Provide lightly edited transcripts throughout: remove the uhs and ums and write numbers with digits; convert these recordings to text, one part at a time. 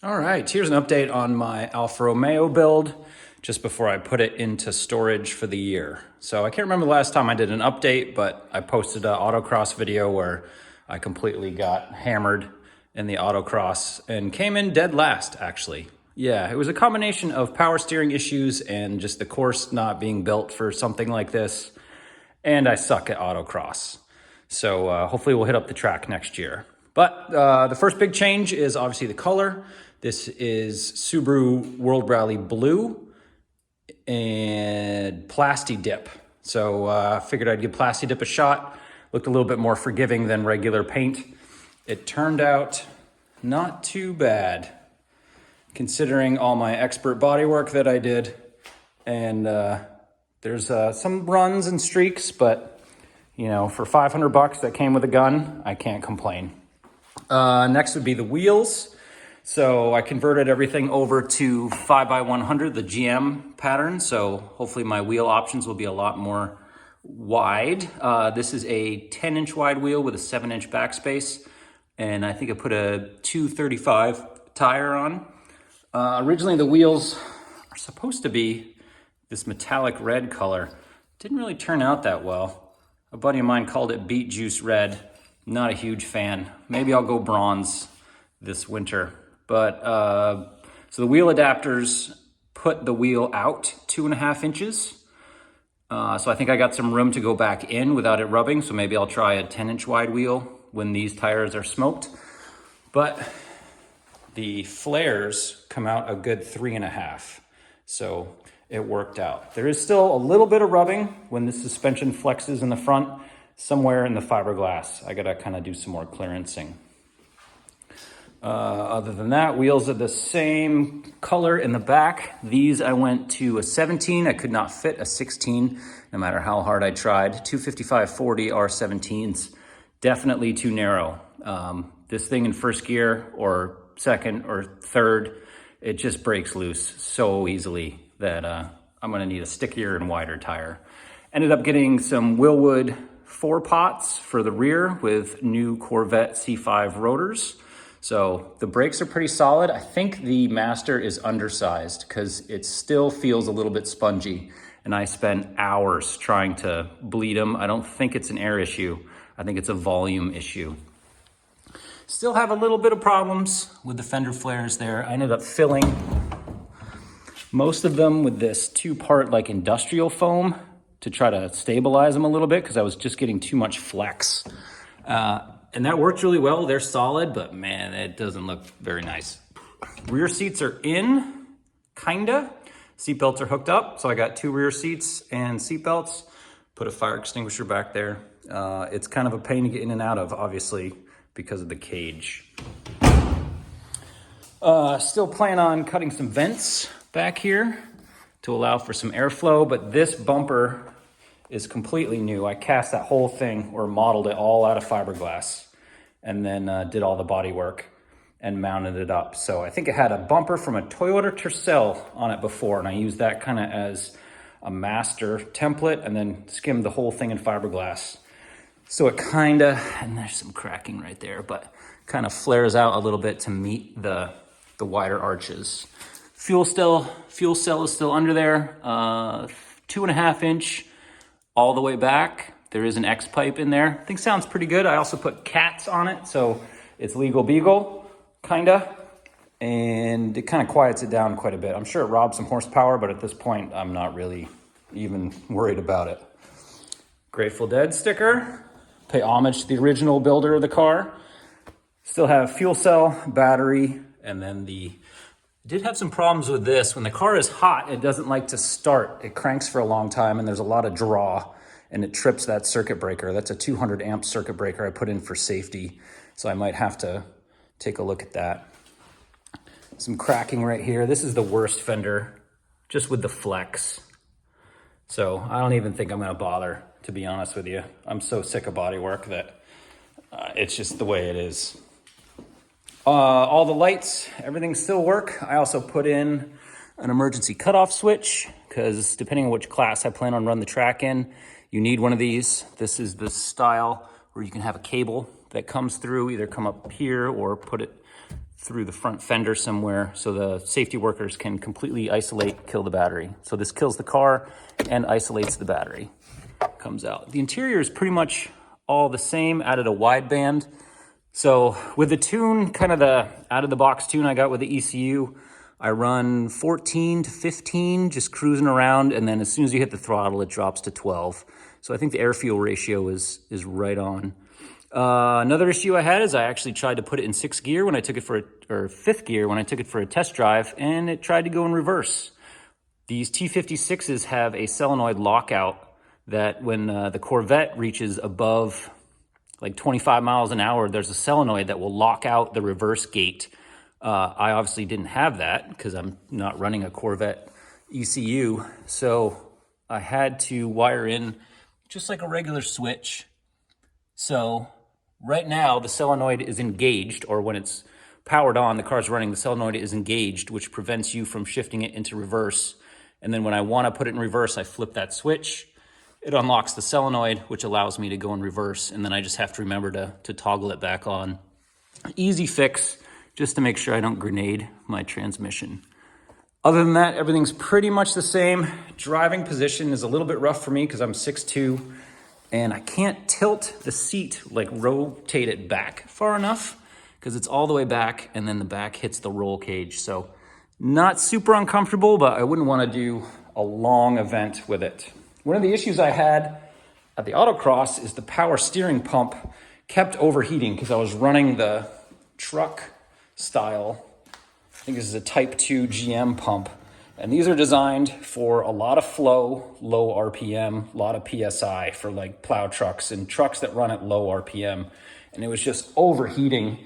All right, here's an update on my Alfa Romeo build just before I put it into storage for the year. So I can't remember the last time I did an update, but I posted an autocross video where I completely got hammered in the autocross and came in dead last, actually. Yeah, it was a combination of power steering issues and just the course not being built for something like this. And I suck at autocross. So hopefully we'll hit up the track next year. But the first big change is obviously the color. This is Subaru World Rally Blue and Plasti Dip. So I figured I'd give Plasti Dip a shot. Looked a little bit more forgiving than regular paint. It turned out not too bad, considering all my expert bodywork that I did. And there's some runs and streaks, but you know, for 500 bucks that came with a gun, I can't complain. Next would be the wheels. So I converted everything over to 5x100, the GM pattern. So hopefully my wheel options will be a lot more wide. This is a 10-inch wide wheel with a 7-inch backspace. And I think I put a 235 tire on. Originally the wheels are supposed to be this metallic red color. Didn't really turn out that well. A buddy of mine called it Beet Juice Red. Not a huge fan. Maybe I'll go bronze this winter. But so the wheel adapters put the wheel out 2.5 inches. So I think I got some room to go back in without it rubbing. So maybe I'll try a 10-inch wide wheel when these tires are smoked. But the flares come out a good 3.5. So it worked out. There is still a little bit of rubbing when the suspension flexes in the front, somewhere in the fiberglass. I gotta kind of do some more clearancing. Other than that, wheels are the same color in the back. These I went to a 17. I could not fit a 16, no matter how hard I tried. 255/40 R17s, definitely too narrow. This thing in first gear or second or third, it just breaks loose so easily that I'm gonna need a stickier and wider tire. Ended up getting some Willwood 4-pots for the rear with new Corvette C5 rotors. So the brakes are pretty solid. I think the Master is undersized because it still feels a little bit spongy. And I spent hours trying to bleed them. I don't think it's an air issue. I think it's a volume issue. Still have a little bit of problems with the fender flares there. I ended up filling most of them with this 2-part like industrial foam to try to stabilize them a little bit because I was just getting too much flex. And that worked really well. They're solid, but man, it doesn't look very nice. Rear seats are in, kinda. Seatbelts are hooked up, so I got 2 rear seats and seatbelts. Put a fire extinguisher back there. It's kind of a pain to get in and out of, obviously, because of the cage. Still plan on cutting some vents back here to allow for some airflow, but this bumper is completely new. I cast that whole thing or modeled it all out of fiberglass and then did all the body work and mounted it up. So I think it had a bumper from a Toyota Tercel on it before, and I used that kind of as a master template and then skimmed the whole thing in fiberglass. So it kind of, and there's some cracking right there, but kind of flares out a little bit to meet the wider arches. Fuel cell is still under there, 2.5 inch all the way back. There is an X pipe in there. I think sounds pretty good. I also put cats on it, so it's legal beagle, kinda. And it kind of quiets it down quite a bit. I'm sure it robs some horsepower, but at this point, I'm not really even worried about it. Grateful Dead sticker. Pay homage to the original builder of the car. Still have fuel cell, battery, and then did have some problems with this. When the car is hot, it doesn't like to start. It cranks for a long time and there's a lot of draw and it trips that circuit breaker. That's a 200 amp circuit breaker I put in for safety. So I might have to take a look at that. Some cracking right here. This is the worst fender, just with the flex. So I don't even think I'm gonna bother, to be honest with you. I'm so sick of bodywork that it's just the way it is. All the lights, everything still work. I also put in an emergency cutoff switch because depending on which class I plan on running the track in, you need one of these. This is the style where you can have a cable that comes through, either come up here or put it through the front fender somewhere so the safety workers can completely isolate, kill the battery. So this kills the car and isolates the battery. Comes out. The interior is pretty much all the same, added a wideband. So with the tune, kind of the out-of-the-box tune I got with the ECU, I run 14 to 15, just cruising around, and then as soon as you hit the throttle, it drops to 12. So I think the air-fuel ratio is right on. Another issue I had is I actually tried to put it in fifth gear when I took it for a test drive, and it tried to go in reverse. These T56s have a solenoid lockout that when the Corvette reaches above like 25 miles an hour, there's a solenoid that will lock out the reverse gate. I obviously didn't have that because I'm not running a Corvette ECU. So I had to wire in just like a regular switch. So right now the solenoid is engaged, or when it's powered on, the car's running, the solenoid is engaged, which prevents you from shifting it into reverse. And then when I want to put it in reverse, I flip that switch. It unlocks the solenoid, which allows me to go in reverse. And then I just have to remember to toggle it back on. Easy fix, just to make sure I don't grenade my transmission. Other than that, everything's pretty much the same. Driving position is a little bit rough for me because I'm 6'2", and I can't tilt the seat, like rotate it back far enough because it's all the way back and then the back hits the roll cage. So not super uncomfortable, but I wouldn't want to do a long event with it. One of the issues I had at the autocross is the power steering pump kept overheating because I was running the truck style. I think this is a Type 2 GM pump. And these are designed for a lot of flow, low RPM, a lot of PSI for like plow trucks and trucks that run at low RPM. And it was just overheating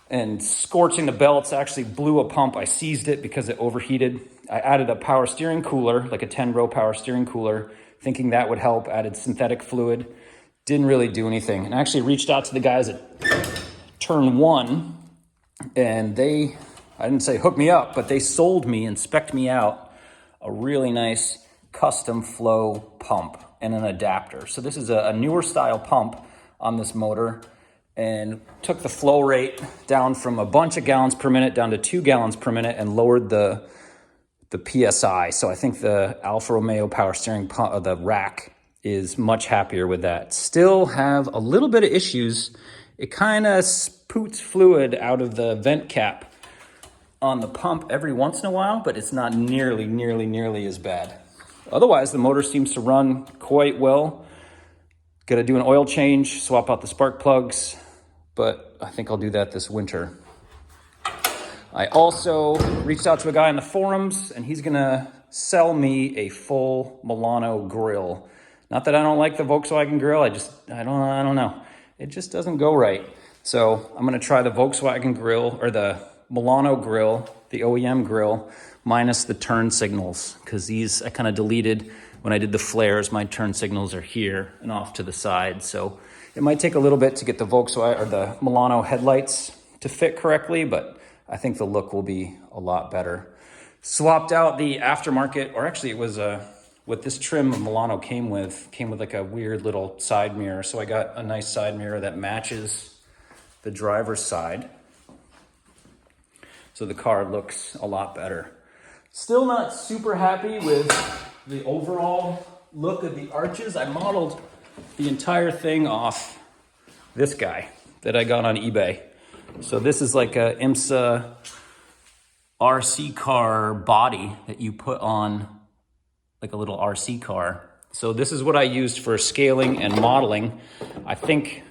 and scorching the belts. I actually blew a pump. I seized it because it overheated. I added a power steering cooler, like a 10-row power steering cooler, thinking that would help. Added synthetic fluid. Didn't really do anything. And I actually reached out to the guys at Turn 1, and they, I didn't say hook me up, but they sold me and spec'd me out a really nice custom flow pump and an adapter. So this is a newer style pump on this motor, and took the flow rate down from a bunch of gallons per minute down to 2 gallons per minute and lowered the PSI. So I think the Alfa Romeo power steering pump, the rack, is much happier with that. Still have a little bit of issues. It kind of spoots fluid out of the vent cap on the pump every once in a while, but it's not nearly as bad. Otherwise, the motor seems to run quite well. Got to do an oil change, swap out the spark plugs, but I think I'll do that this winter. I also reached out to a guy in the forums, and he's gonna sell me a full Milano grill. Not that I don't like the Volkswagen grill, I don't know. It just doesn't go right. So I'm gonna try the Volkswagen grill, or the Milano grill, the OEM grill, minus the turn signals, because these I kind of deleted when I did the flares. My turn signals are here and off to the side. So it might take a little bit to get the Volkswagen or the Milano headlights to fit correctly, but I think the look will be a lot better. Swapped out the aftermarket, or actually it was what this trim Milano came with like a weird little side mirror. So I got a nice side mirror that matches the driver's side. So the car looks a lot better. Still not super happy with the overall look of the arches. I modeled the entire thing off this guy that I got on eBay. So this is like a IMSA RC car body that you put on like a little RC car. So this is what I used for scaling and modeling. I think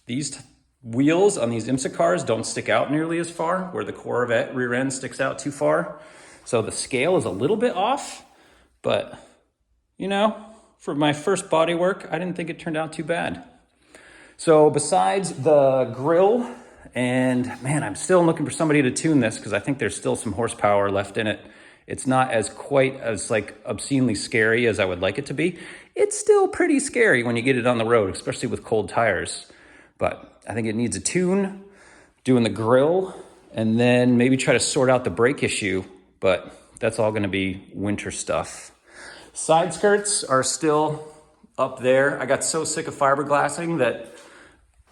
these wheels on these IMSA cars don't stick out nearly as far, where the Corvette rear end sticks out too far. So the scale is a little bit off, but you know, for my first body work, I didn't think it turned out too bad. So besides the grill, and man, I'm still looking for somebody to tune this because I think there's still some horsepower left in it. It's not as quite as like obscenely scary as I would like it to be. It's still pretty scary when you get it on the road, especially with cold tires. But I think it needs a tune, doing the grill, and then maybe try to sort out the brake issue. But that's all gonna be winter stuff. Side skirts are still up there. I got so sick of fiberglassing that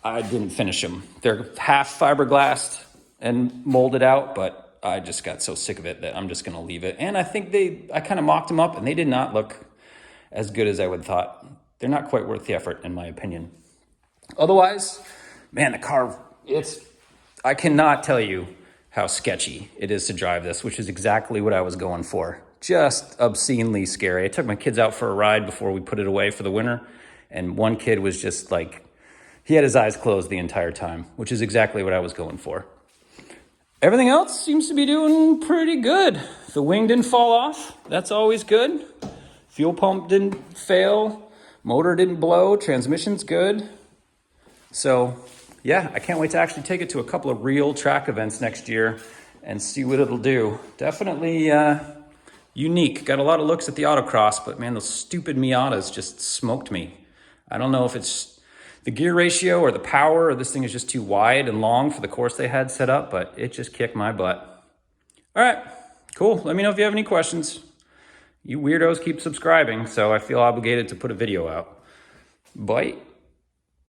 I didn't finish them. They're half fiberglassed, and mold it out, but I just got so sick of it that I'm just gonna leave it. And I think I kind of mocked them up and they did not look as good as I would thought. They're not quite worth the effort in my opinion. Otherwise, man, the car, I cannot tell you how sketchy it is to drive this, which is exactly what I was going for. Just obscenely scary. I took my kids out for a ride before we put it away for the winter, and one kid was just like, he had his eyes closed the entire time, which is exactly what I was going for. Everything else seems to be doing pretty good. The wing didn't fall off. That's always good. Fuel pump didn't fail. Motor didn't blow. Transmission's good. So yeah, I can't wait to actually take it to a couple of real track events next year and see what it'll do. Definitely unique. Got a lot of looks at the autocross, but man, those stupid Miatas just smoked me. I don't know if it's the gear ratio or the power, or this thing is just too wide and long for the course they had set up, but it just kicked my butt. All right, cool. Let me know if you have any questions. You weirdos keep subscribing, so I feel obligated to put a video out. Bye.